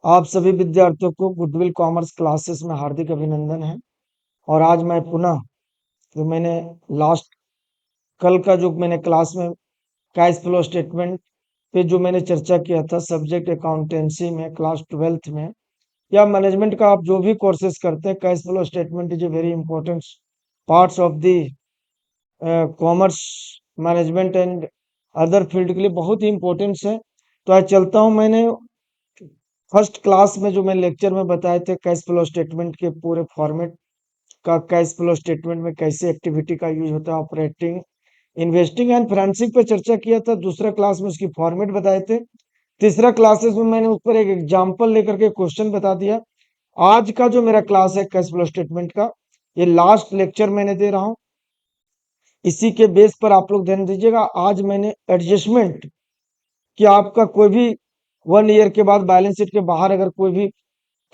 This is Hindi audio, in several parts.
आप सभी विद्यार्थियों को गुडविल कॉमर्स क्लासेस में हार्दिक अभिनंदन है। और आज मैं पुनः जो मैंने लास्ट कल का जो मैंने क्लास में कैश फ्लो स्टेटमेंट पे जो मैंने चर्चा किया था सब्जेक्ट अकाउंटेंसी में क्लास 12th में या मैनेजमेंट का आप जो भी कोर्सेज करते हैं, cash flow statement is a very important parts of the commerce management and other field के लिए बहुत ही इंपॉर्टेंट है। तो आज चलता हूँ, मैंने फर्स्ट क्लास में जो मैं लेक्चर में बताए थे कैश फ्लो स्टेटमेंट के पूरे फॉर्मेट का, कैश फ्लो स्टेटमेंट में कैसे एक्टिविटी का यूज होता है, ऑपरेटिंग, इन्वेस्टिंग एंड फाइनेंसिंग पे चर्चा किया था। दूसरा क्लास में उसकी फॉर्मेट बताए थे। तीसरा क्लासेस में मैंने उस पर एक एग्जाम्पल लेकर के क्वेश्चन बता दिया। आज का जो मेरा क्लास है कैश फ्लो स्टेटमेंट का, ये लास्ट लेक्चर मैंने दे रहा हूँ। इसी के बेस पर आप लोग ध्यान दीजिएगा। आज मैंने एडजस्टमेंट कि आपका कोई भी 1 ईयर के बाद बैलेंस शीट के बाहर अगर कोई भी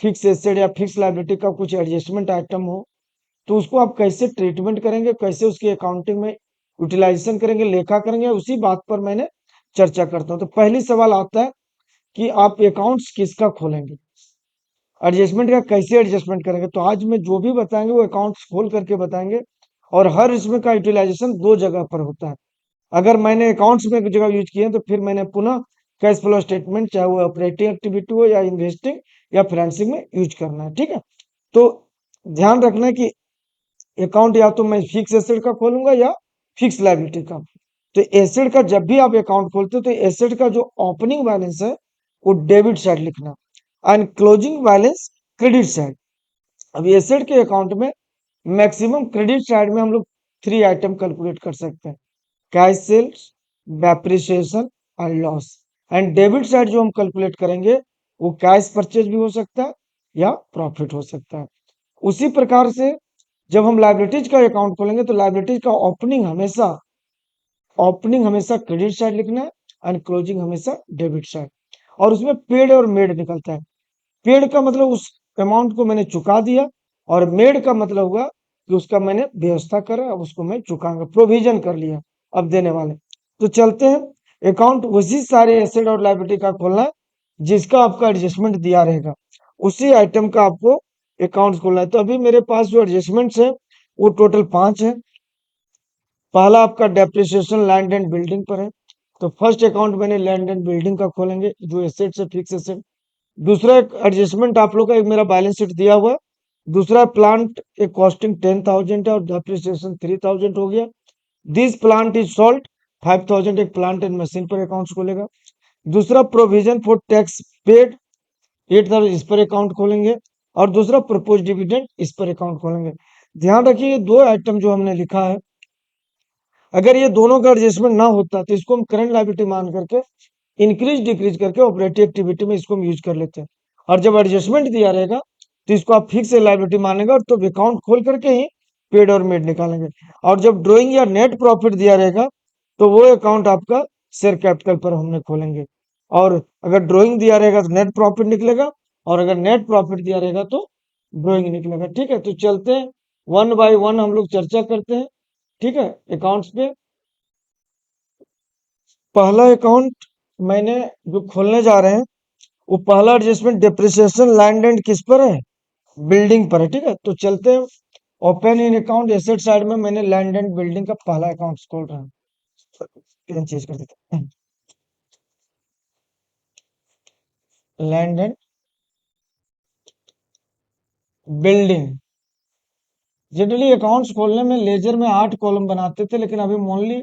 फिक्स एसेट या फिक्स लायबिलिटी का कुछ एडजस्टमेंट आइटम हो, तो उसको आप कैसे ट्रीटमेंट करेंगे, कैसे उसकी अकाउंटिंग में यूटिलाइजेशन करेंगे, लेखा करेंगे, उसी बात पर मैंने चर्चा करता हूँ। तो पहली सवाल आता है कि आप अकाउंट्स किसका खोलेंगे, एडजस्टमेंट का कैसे एडजस्टमेंट करेंगे। तो आज मैं जो भी बताएंगे वो अकाउंट्स खोल करके बताएंगे। और हर इसमें का यूटिलाइजेशन दो जगह पर होता है। अगर मैंने अकाउंट्स में एक जगह यूज किए तो फिर मैंने पुनः कैश फ्लो स्टेटमेंट, चाहे वो ऑपरेटिंग एक्टिविटी हो या इन्वेस्टिंग या फाइनेंसिंग में यूज करना है। ठीक है, तो ध्यान रखना है कि अकाउंट या तो मैं फिक्स एसेट का खोलूंगा या फिक्स लायबिलिटी का। तो एसेट का जब भी आप अकाउंट खोलते हो तो एसेट का जो ओपनिंग बैलेंस है वो डेबिट साइड लिखना and closing balance credit side. अब एसेट के अकाउंट में मैक्सिमम क्रेडिट साइड में हम लोग 3 आइटम कैलकुलेट कर सकते हैं, cash sales, depreciation and loss. And debit side जो हम कैलकुलेट करेंगे वो कैश परचेज भी हो सकता है या प्रॉफिट हो सकता है। उसी प्रकार से जब हम लाइबिलिटीज का अकाउंट खोलेंगे तो लाइबिलिटीज का ओपनिंग हमेशा क्रेडिट साइड लिखना है एंड क्लोजिंग हमेशा डेबिट साइड। और उसमें पेड और मेड निकलता है। पेड का मतलब उस अमाउंट को मैंने चुका दिया, और मेड का मतलब हुआ कि उसका मैंने व्यवस्था करा, अब उसको मैं चुकाऊंगा, प्रोविजन कर लिया अब देने वाले। तो चलते हैं, अकाउंट उसी सारे एसेट और लायबिलिटी का खोलना है जिसका आपका एडजस्टमेंट दिया रहेगा, उसी आइटम का आपको अकाउंट खोलना है। तो अभी मेरे पास जो एडजस्टमेंट्स है वो टोटल 5 है। पहला आपका डेप्रिसिएशन लैंड एंड बिल्डिंग पर है। तो फर्स्ट अकाउंट मैंने लैंड एंड बिल्डिंग का खोलेंगे, जो एसेट से फिक्स एसेट। दूसरा एडजस्टमेंट आप लोग का एक मेरा बैलेंस शीट दिया हुआ है। दूसरा प्लांट एक कॉस्टिंग 10,000 है और डेप्रिसिएशन 3,000 हो गया। दिस प्लांट इज सोल्ड 5,000, एक प्लांट एंड मशीन पर अकाउंट खोलेगा। दूसरा प्रोविजन फॉर टैक्स पेड 8,000, इस पर अकाउंट खोलेंगे। और दूसरा प्रपोज डिविडेंड, इस पर अकाउंट खोलेंगे। ध्यान रखिए ये दो आइटम जो हमने लिखा है, अगर ये दोनों का एडजस्टमेंट ना होता तो इसको हम करंट लायबिलिटी मान करके इंक्रीज डिक्रीज करके ऑपरेटिव एक्टिविटी में इसको हम यूज कर लेते हैं। और जब एडजस्टमेंट दिया रहेगा तो इसको आप फिक्स लायबिलिटी मानेंगे और तो अकाउंट खोल करके ही पेड और मेड निकालेंगे। और जब ड्रॉइंग या नेट प्रॉफिट दिया रहेगा तो वो अकाउंट आपका शेयर कैपिटल पर हमने खोलेंगे। और अगर ड्रॉइंग दिया रहेगा तो नेट प्रॉफिट निकलेगा, और अगर नेट प्रॉफिट दिया रहेगा तो ड्रॉइंग निकलेगा। ठीक है, तो चलते हैं, वन बाय वन हम लोग चर्चा करते हैं। ठीक है, अकाउंट्स पे पहला अकाउंट मैंने जो खोलने जा रहे हैं वो पहला एडजस्टमेंट डिप्रिसिएशन लैंड एंड किस पर है, बिल्डिंग पर है। ठीक है, तो चलते हैं, open in account asset side में मैंने लैंड एंड बिल्डिंग का पहला अकाउंट खोल रहा हूँ। पेन चेंज कर देते हैं, land and building. Generally accounts खोलने में लेजर में 8 कॉलम बनाते थे, लेकिन अभी ओनली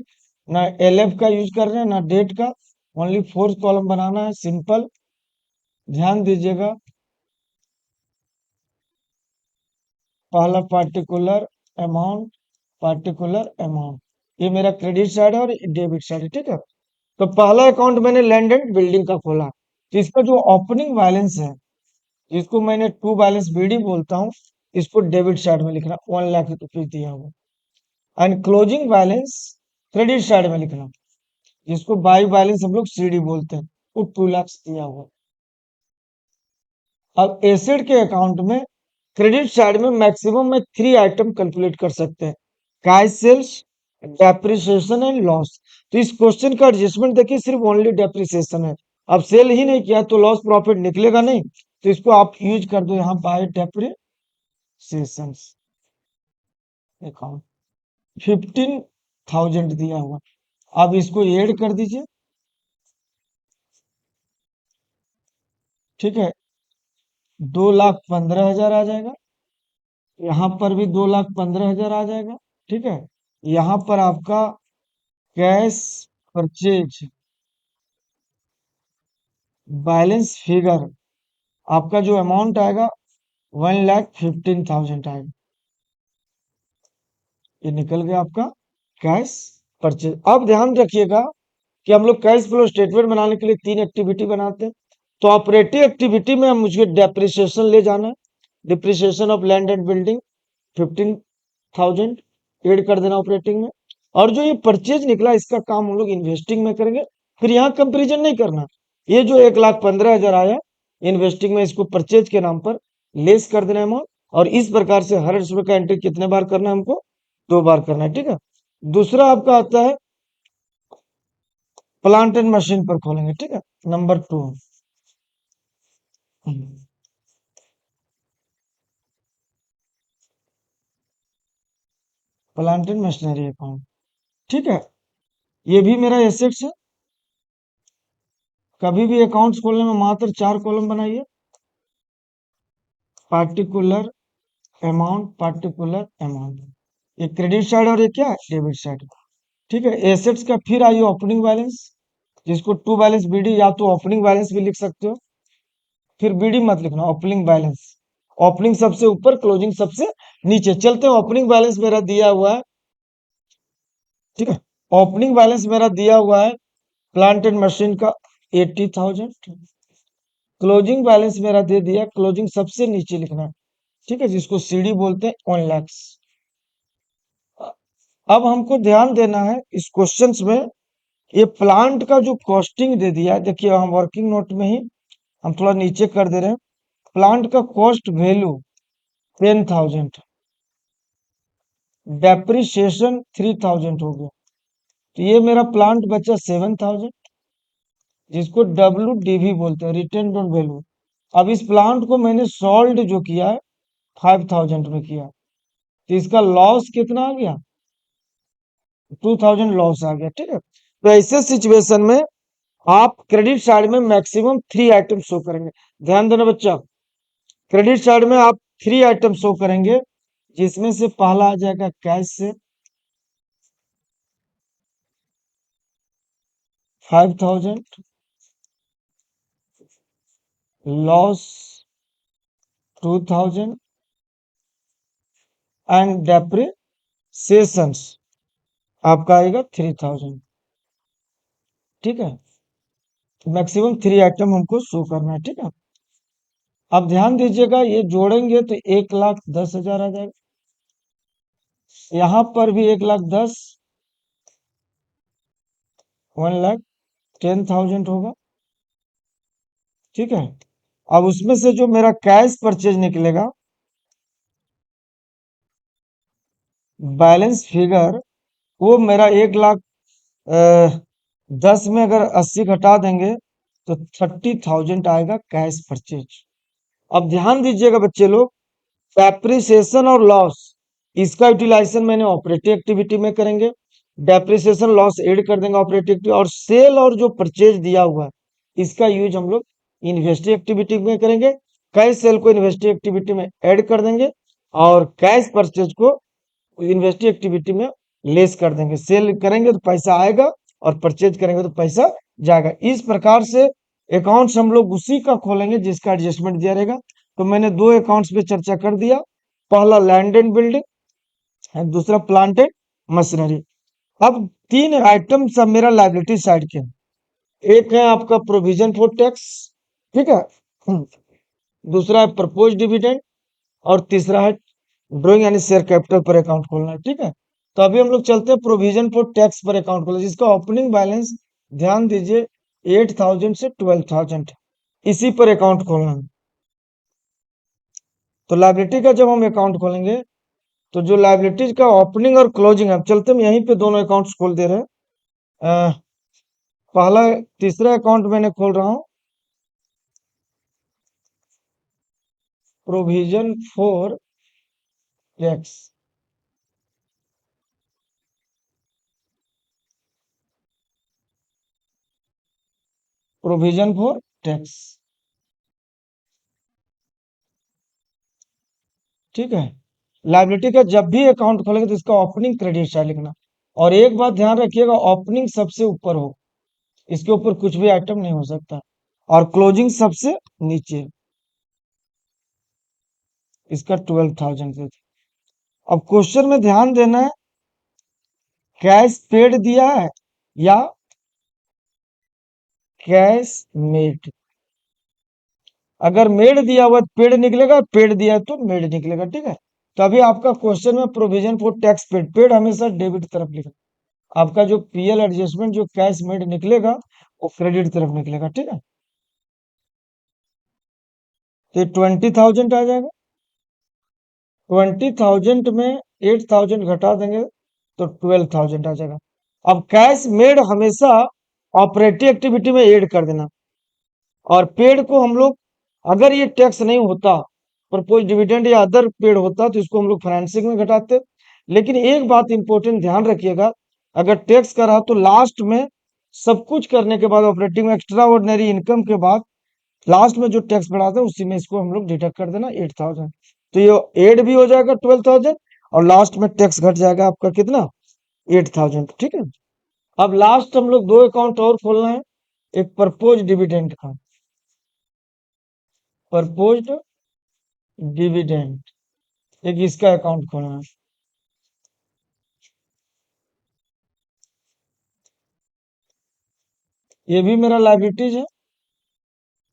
ना एलएफ का यूज कर रहे हैं ना डेट का, ओनली 4 कॉलम बनाना है, सिंपल। ध्यान दीजिएगा, पहला पार्टिकुलर अमाउंट, ये मेरा क्रेडिट साइड है और डेबिट साइड है। ठीक है, तो पहला अकाउंट मैंने लैंड एंड बिल्डिंग का खोला। तो इसका जो ओपनिंग बैलेंस है, जिसको मैंने टू बैलेंस बीडी बोलता हूँ, इसको डेबिट साइड में लिखना, 1 लाख रुपीज दिया हुआ। And closing balance credit side में लिखना, जिसको बाई बैलेंस हम लोग सीडी बोलते हैं, वो 2 लाख दिया हुआ। अब एसेट के अकाउंट में क्रेडिट साइड में मैक्सिमम में 3 आइटम कैलकुलेट कर सकते हैं, cash sales, depreciation and loss. तो इस क्वेश्चन का एडजस्टमेंट देखिए, सिर्फ ओनली डेप्रिसिएशन है। अब सेल ही नहीं किया तो लॉस प्रॉफिट निकलेगा नहीं, तो इसको आप यूज कर दो यहाँ बाय डेप्रिसिएशंस अकाउंट 15,000 दिया हुआ। अब इसको ऐड कर दीजिए, ठीक है, 2,15,000 आ जाएगा। यहाँ पर भी 2,15,000 आ जाएगा, ठीक है। यहाँ पर आपका कैश परचेज बैलेंस फिगर आपका जो अमाउंट आएगा 1,15,000 आएगा। ये निकल गया आपका कैश परचेज। अब ध्यान रखिएगा कि हम लोग कैश फ्लो स्टेटमेंट बनाने के लिए 3 एक्टिविटी बनाते हैं। तो ऑपरेटिव एक्टिविटी में मुझे डेप्रिसिएशन ले जाना है, depreciation of land and building 15,000 add कर देना ऑपरेटिंग में। और जो ये परचेज निकला इसका काम हम लोग इन्वेस्टिंग में करेंगे। फिर यहाँ कंपेरिजन नहीं करना, ये जो 1,15,000 आया इन्वेस्टिंग में, इसको परचेज के नाम पर लेस कर देना अमाउंट। और इस प्रकार से हर रुपए का एंट्री कितने बार करना है हमको? 2 बार करना है, ठीक है। दूसरा आपका आता है प्लांट एंड मशीन पर खोलेंगे, ठीक है, number 2। Plant and machinery account, ठीक है, ये भी मेरा एसेट्स है। कभी भी अकाउंट्स खोलने में मात्र 4 कॉलम बनाइए, पार्टिकुलर अमाउंट, पार्टिकुलर अमाउंट। ये क्रेडिट साइड और ये क्या है? डेबिट साइड, ठीक है। एसेट्स का फिर आइए ओपनिंग बैलेंस, जिसको टू बैलेंस बीडी या तो ओपनिंग बैलेंस भी लिख सकते हो, फिर बीडी मत लिखना, ओपनिंग बैलेंस। ओपनिंग सबसे ऊपर, क्लोजिंग सबसे नीचे। चलते हैं, ओपनिंग बैलेंस मेरा दिया हुआ है, ठीक है। ओपनिंग बैलेंस मेरा दिया हुआ है प्लांट एंड मशीन का 80,000। क्लोजिंग बैलेंस मेरा दे दिया, क्लोजिंग सबसे नीचे लिखना है, ठीक है, जिसको सीडी बोलते हैं 1 लाख। अब हमको ध्यान देना है इस क्वेश्चंस में, ये प्लांट का जो कॉस्टिंग दे दिया है, देखिए हम वर्किंग नोट में ही हम थोड़ा नीचे कर दे रहे हैं। प्लांट का कॉस्ट वैल्यू 10,000, डेप्रिसिएशन 3,000 हो गया, तो ये मेरा प्लांट बचा 7,000, जिसको WDV बोलते हैं, रिटर्न ऑन वैल्यू। अब इस प्लांट को मैंने सोल्ड जो किया है 5,000 में किया, तो इसका लॉस कितना आ गया? 2,000 लॉस आ गया, ठीक है। तो ऐसे सिचुएशन में आप क्रेडिट साइड में मैक्सिमम 3 आइटम शो करेंगे। ध्यान देना बच्चा, क्रेडिट साइड में आप 3 आइटम शो करेंगे, जिसमें से पहला आ जाएगा कैश से 5,000, लॉस 2,000 एंड डेप्रिसिएशंस आपका आएगा 3,000, ठीक है। मैक्सिमम 3 आइटम हमको शो करना है, ठीक है। अब ध्यान दीजिएगा, ये जोड़ेंगे तो 1,10,000 आ जाएगा, यहां पर भी 1,10,000, 1,10,000 होगा, ठीक है। अब उसमें से जो मेरा कैश परचेज निकलेगा, बैलेंस फिगर, वो मेरा 1,10,000 में अगर 80 घटा देंगे तो 30,000 आएगा कैश परचेज। अब ध्यान दीजिएगा बच्चे लोग, डेप्रिसिएशन और लॉस, इसका यूटिलाइजेशन मैंने ऑपरेटिव एक्टिविटी में करेंगे, डेप्रिसिएशन लॉस ऐड कर देंगे ऑपरेटिव एक्टिविटी। और सेल और जो परचेज दिया हुआ है इसका यूज हम लोग इन्वेस्टिंग एक्टिविटी में करेंगे। कैश सेल को इन्वेस्टिंग एक्टिविटी में ऐड कर देंगे और कैश परचेज को इन्वेस्टिंग एक्टिविटी में लेस कर देंगे। सेल करेंगे तो पैसा आएगा और परचेज करेंगे तो पैसा जाएगा। इस प्रकार से अकाउंट्स हम लोग उसी का खोलेंगे जिसका एडजस्टमेंट दिया रहेगा। तो मैंने 2 अकाउंट्स पे चर्चा कर दिया, पहला लैंड एंड बिल्डिंग, दूसरा प्लांट एंड मशीनरी। अब 3 आइटम सब मेरा लायबिलिटी साइड के हैं। एक है आपका प्रोविजन फॉर टैक्स, ठीक है, दूसरा है प्रपोज डिविडेंड, और तीसरा है ड्रॉइंग यानी शेयर कैपिटल पर अकाउंट खोलना है, ठीक है। तो अभी हम लोग चलते हैं प्रोविजन फॉर टैक्स पर अकाउंट खोलना, जिसका ओपनिंग बैलेंस ध्यान दीजिए 8,000 से 12,000, इसी पर अकाउंट खोलना है। तो लायबिलिटी का जब हम अकाउंट खोलेंगे तो जो लायबिलिटीज का ओपनिंग और क्लोजिंग है, चलते हम यहीं पे दोनों अकाउंट्स खोल दे रहे हैं। पहला तीसरा अकाउंट मैंने खोल रहा हूं, provision for tax. Provision for tax, ठीक है। लायबिलिटी का जब भी अकाउंट खोलेंगे तो इसका ओपनिंग क्रेडिट साइड लिखना। और एक बात ध्यान रखिएगा, ओपनिंग सबसे ऊपर हो, इसके ऊपर कुछ भी आइटम नहीं हो सकता, और क्लोजिंग सबसे नीचे। इसका 12,000 से। अब क्वेश्चन में ध्यान देना है, कैश पेड दिया है या कैश मेड। अगर मेड दिया हुआ पेड निकलेगा, पेड दिया है तो मेड निकलेगा, ठीक है। तो अभी आपका क्वेश्चन में provision for tax paid, paid हमेशा डेबिट तरफ लिखना। आपका जो पीएल एडजस्टमेंट जो कैश मेड निकलेगा वो क्रेडिट तरफ निकलेगा, ठीक है। तो 20,000 आ जाएगा। 20,000 में 8,000 घटा देंगे तो 12,000 आ जाएगा। अब कैश मेड हमेशा ऑपरेटिव एक्टिविटी में ऐड कर देना, और पेड को हम लोग, अगर ये टैक्स नहीं होता, प्रपोज डिविडेंड या अदर पेड होता, तो इसको हम लोग फाइनेंसिंग में घटाते। लेकिन एक बात इंपॉर्टेंट ध्यान रखिएगा, अगर टैक्स का रहा तो लास्ट में सब कुछ करने के बाद, ऑपरेटिंग में एक्स्ट्रा ऑर्डिनरी इनकम के बाद लास्ट में जो टैक्स बढ़ाता है उसी में इसको हम लोग डिडक्ट कर देना 8,000। तो ये एड भी हो जाएगा 12,000, और लास्ट में टैक्स घट जाएगा आपका कितना, 8,000, ठीक है। अब लास्ट हम लोग दो अकाउंट और खोलना है, एक प्रपोज डिविडेंड का, प्रपोज्ड डिविडेंड, एक इसका अकाउंट खोलना है। ये भी मेरा लाइबिलिटीज है,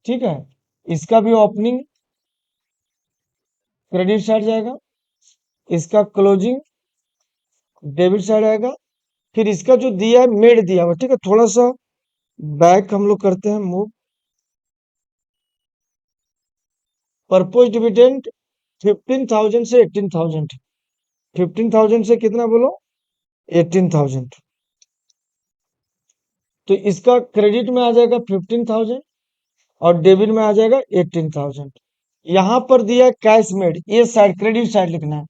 ठीक है। इसका भी ओपनिंग क्रेडिट साइड जाएगा, इसका क्लोजिंग डेबिट साइड आएगा। फिर इसका जो दिया है मेड दिया हुआ, ठीक है। थोड़ा सा बैक हम लोग करते हैं मूव। प्रपोज डिविडेंड 15,000 से 18,000, 15,000 से कितना बोलो, 18,000। तो इसका क्रेडिट में आ जाएगा 15,000 और डेबिट में आ जाएगा 18,000। यहां पर दिया कैश मेड, ये साइड क्रेडिट साइड लिखना है,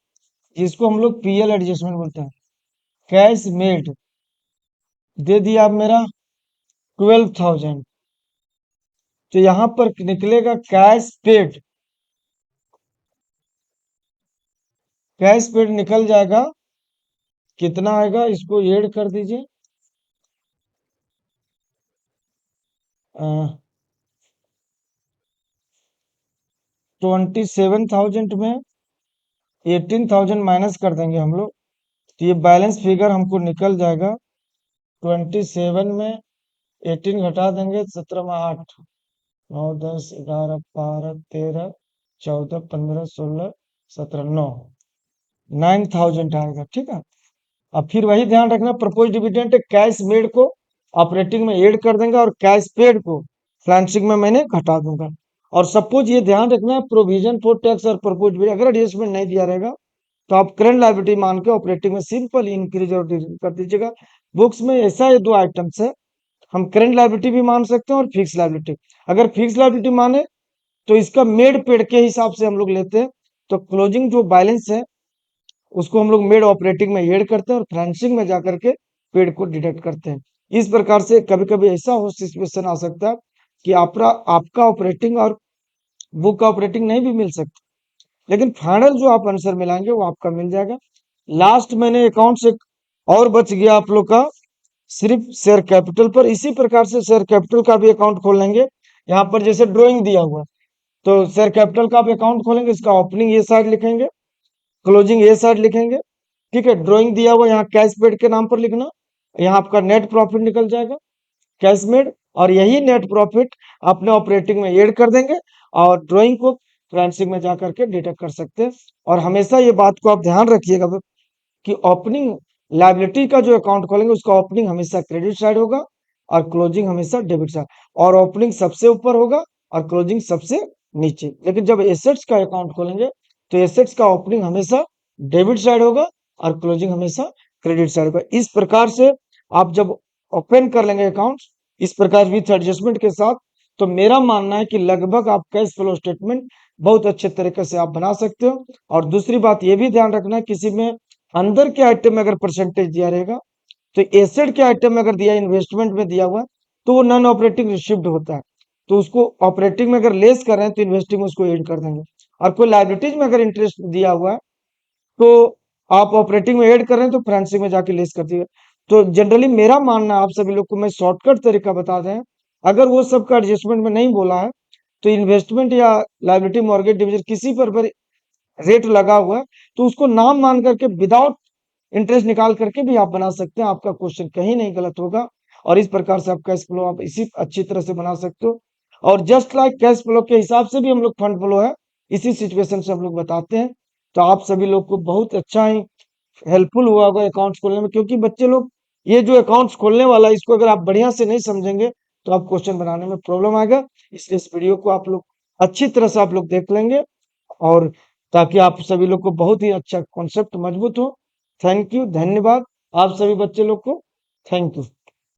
जिसको हम लोग पीएल एडजस्टमेंट बोलते हैं। कैश मेड दे दिया अब मेरा 12,000, तो यहां पर निकलेगा कैश पेड। कैश पेड निकल जाएगा, कितना आएगा इसको ऐड कर दीजिए, 27,000 में 18,000 माइनस कर देंगे हम लोग, तो ये बैलेंस फिगर हमको निकल जाएगा 27 में 18 घटा देंगे, 17 में 8, 9, 10, 11, 12, 13, 14, 15, 16, 17, 9,000 आएगा, ठीक है। अब फिर वही ध्यान रखना, प्रपोज डिविडेंड कैश मेड को ऑपरेटिंग में ऐड कर देंगे और कैश पेड को फाइनेंसिंग में मैंने घटा दूंगा। और सपोज ये ध्यान रखना, प्रोविजन फॉर टैक्स और प्रपोज डिविडेंड अगर एडजस्टमेंट नहीं दिया रहेगा तो आप करंट लायबिलिटी मान के ऑपरेटिंग में सिंपल इंक्रीज और डिक्रीज कर दीजिएगा। बुक्स में ऐसा ये दो आइटम्स है, हम करंट लायबिलिटी भी मान सकते हैं और फिक्स लायबिलिटी। अगर फिक्स लायबिलिटी माने तो इसका मेड पेड के हिसाब से हम लोग लेते हैं, तो क्लोजिंग जो बैलेंस है उसको हम लोग मेड ऑपरेटिंग में ऐड करते हैं और फाइनेंसिंग में जाकर के पेड को डिडक्ट करते हैं। इस प्रकार से कभी कभी ऐसा हो सिचुएशन आ सकता है कि आपका ऑपरेटिंग और बुक का ऑपरेटिंग नहीं भी मिल सकता, लेकिन फाइनल जो आप आंसर मिलाएंगे वो आपका मिल जाएगा। लास्ट मैंने अकाउंट से और बच गया आप लोग का सिर्फ शेयर कैपिटल पर। इसी प्रकार से शेयर कैपिटल का भी अकाउंट खोल लेंगे। यहाँ पर जैसे ड्राइंग दिया हुआ, तो शेयर कैपिटल का भी अकाउंट खोलेंगे, इसका ओपनिंग ये साइड लिखेंगे, क्लोजिंग ये साइड लिखेंगे, ठीक है। ड्राइंग दिया हुआ यहाँ कैश पेड के नाम पर लिखना, यहाँ आपका नेट प्रॉफिट निकल जाएगा कैश मेड, और यही नेट प्रॉफिट अपने ऑपरेटिंग में ऐड कर देंगे और ड्राइंग को फाइनेंसिंग में जाकर के डिडक्ट कर सकते हैं। और हमेशा ये बात को आप ध्यान रखिएगा कि ओपनिंग लायबिलिटी का जो अकाउंट खोलेंगे उसका ओपनिंग हमेशा क्रेडिट साइड होगा और क्लोजिंग हमेशा डेबिट साइड, और ओपनिंग सबसे ऊपर होगा और क्लोजिंग सबसे नीचे। लेकिन जब एसेट्स का अकाउंट खोलेंगे तो एसेट्स का ओपनिंग हमेशा डेबिट साइड होगा और क्लोजिंग हमेशा क्रेडिट साइड होगा। इस प्रकार से आप जब ओपन कर लेंगे अकाउंट इस प्रकार विथ एडजस्टमेंट के साथ, तो मेरा मानना है कि लगभग आप कैश फ्लो स्टेटमेंट बहुत अच्छे तरीके से आप बना सकते हो। और दूसरी बात ये भी ध्यान रखना, किसी में अंदर के आइटम में अगर परसेंटेज दिया रहेगा, तो एसेट के आइटम में अगर दिया, इन्वेस्टमेंट में दिया हुआ है, तो वो नॉन ऑपरेटिंग रिसिप्ट होता है। तो उसको ऑपरेटिंग में अगर लेस कर रहे हैं तो इन्वेस्टिंग में उसको ऐड कर देंगे। और कोई लाइबिलिटीज में अगर इंटरेस्ट दिया हुआ है, तो आप ऑपरेटिंग में ऐड कर रहे हैं तो फाइनेंसिंग में जाके लेस कर दिए। तो जनरली मेरा मानना है, आप सभी लोग को मैं शॉर्टकट तरीका बता दें, अगर वो सब का एडजस्टमेंट में नहीं बोला है, तो इन्वेस्टमेंट या लाइबिलिटी मॉर्गेज डिविजन किसी पर रेट लगा हुआ है, तो उसको नाम मान करके विदाउट इंटरेस्ट निकाल करके भी आप बना सकते हैं। आपका क्वेश्चन कहीं नहीं गलत होगा। और इस प्रकार से आप कैश फ्लो आप इसी अच्छी तरह से बना सकते हो। और जस्ट लाइक कैश फ्लो के हिसाब से भी हम लोग फंड फ्लो है, इसी सिचुएशन से हम लोग बताते हैं। तो आप सभी लोग को बहुत अच्छा ही हेल्पफुल हुआ होगा अकाउंट्स खोलने में, क्योंकि बच्चे लोग ये जो अकाउंट्स खोलने वाला है, इसको अगर आप बढ़िया से नहीं समझेंगे तो आप क्वेश्चन बनाने में प्रॉब्लम आएगा। इसलिए इस वीडियो को आप लोग अच्छी तरह से आप लोग देख लेंगे, और ताकि आप सभी लोग को बहुत ही अच्छा कॉन्सेप्ट मजबूत हो। थैंक यू, धन्यवाद आप सभी बच्चे लोग को। Thank you.